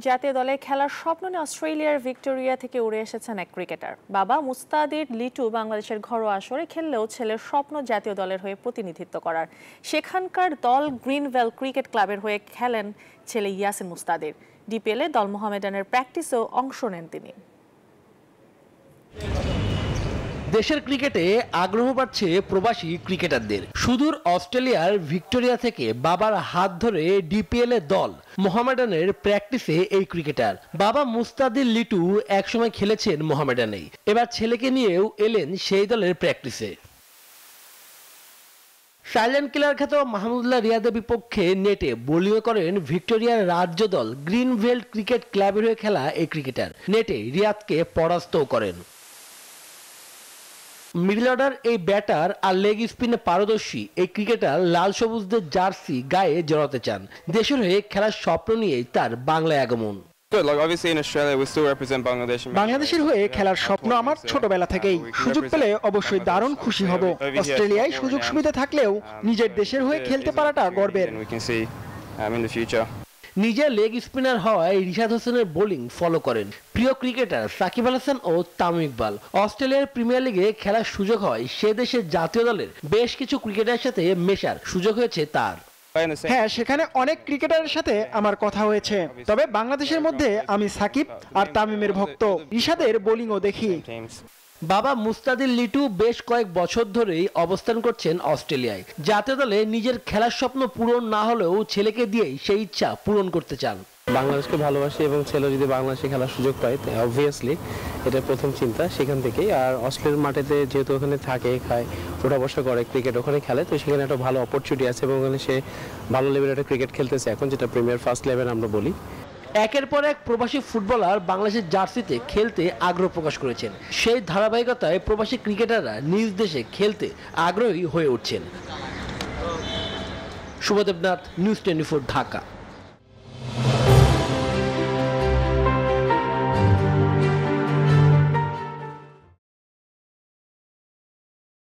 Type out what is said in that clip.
জাতীয় দলে খেলার স্বপ্ন নিয়ে অস্ট্রেলিয়ার ভিক্টোরিয়া থেকে উড়ে এসেছেন এক ক্রিকেটার। বাবা মুস্তাদির লিটু বাংলাদেশের ঘরোয়া আসরে খেললেও ছেলের স্বপ্ন জাতীয় দলের হয়ে প্রতিনিধিত্ব করার। সেখানকার দল গ্রিনভেল ক্রিকেট ক্লাবের হয়ে খেলেন ছেলে ইয়াসিন মুস্তাদির। ডিপিএলে দল মোহামেডানের প্র্যাকটিসেও অংশ নেন তিনি। দেশের ক্রিকেটে আগ্রহ বাড়ছে প্রবাসী ক্রিকেটারদের। সুদূর অস্ট্রেলিয়ার ভিক্টোরিয়া থেকে বাবার হাত ধরে ডিপিএল এর দল মোহামেডানের প্র্যাকটিসে এই ক্রিকেটার। বাবা মুস্তাদির লিটু একসময় খেলেছেন মোহামেডানেই, এবার ছেলেকে নিয়েও এলেন সেই দলের প্র্যাকটিসে। সাইলেন্ট কিলার খ্যাত মাহমুদুল্লাহ রিয়াদের বিপক্ষে নেটে বোলিং করেন ভিক্টোরিয়ার রাজ্য দল গ্রিনভেল ক্রিকেট ক্লাবের হয়ে খেলা এই ক্রিকেটার। নেটে রিয়াদকে পরাস্ত করেন। মিডল অর্ডার এই ব্যাটার আর লেগ স্পিনে পারদর্শী এই ক্রিকেটার লাল সবুজদের জার্সি গায়ে জড়াতে চান। দেশের হয়ে খেলার স্বপ্ন নিয়েই তার বাংলায় আগমন। বাংলাদেশের হয়ে খেলার স্বপ্ন আমার ছোটবেলা থেকেই। সুযোগ পেলে অবশ্যই দারুণ খুশি হব। অস্ট্রেলিয়ায় সুযোগ সুবিধা থাকলেও নিজের দেশের হয়ে খেলতে পারাটা গর্বের। নিজের লেগ স্পিনার হওয়ায় রিশাদ হোসেনের বোলিং ফলো করেন প্রিয় ক্রিকেটার সাকিব আল হাসান ও তামিম ইকবাল। অস্ট্রেলিয়ার প্রিমিয়ার লিগে খেলার সুযোগ হয় সে দেশের জাতীয় দলের বেশ কিছু ক্রিকেটারের সাথে মেশার সুযোগ হয়েছে তার। হ্যাঁ, সেখানে অনেক ক্রিকেটারের সাথে আমার কথা হয়েছে, তবে বাংলাদেশের মধ্যে আমি সাকিব আর তামিমের ভক্ত। রিশাদের বোলিংও দেখি। বাবা মুস্তাদির লিটু বেশ কয়েক বছর ধরেই অবস্থান করছেন অস্ট্রেলিয়ায়। জাতীয় দলে নিজের খেলার স্বপ্ন পূরণ না হলেও ছেলেকে দিয়েই সেই ইচ্ছা পূরণ করতে চান। বাংলাদেশকে ভালোবাসি এবং ছেলে যদি বাংলাদেশে খেলার সুযোগ পায় অবভিয়াসলি এটা প্রথম চিন্তা সেখান থেকেই। আর অস্ট্রেলিয়ার মাঠেতে যেহেতু ওখানে থাকে, খায়, ওঠা বসা করে, ক্রিকেট ওখানে খেলে, তো সেখানে একটা ভালো অপরচুনিটি আছে এবং ওখানে সে ভালো লেভেলের একটা ক্রিকেট খেলতেছে এখন, যেটা প্রিমিয়ার ফার্স্ট লেভেল আমরা বলি। একের পর এক প্রবাসী ফুটবলার বাংলাদেশের জার্সিতে খেলতে আগ্রহ প্রকাশ করেছেন। সেই ধারাবাহিকতায় প্রবাসী ক্রিকেটাররা নিজ দেশে খেলতে আগ্রহী হয়ে উঠছেন। শুভদেবনাথ, নিউজ 24, ঢাকা।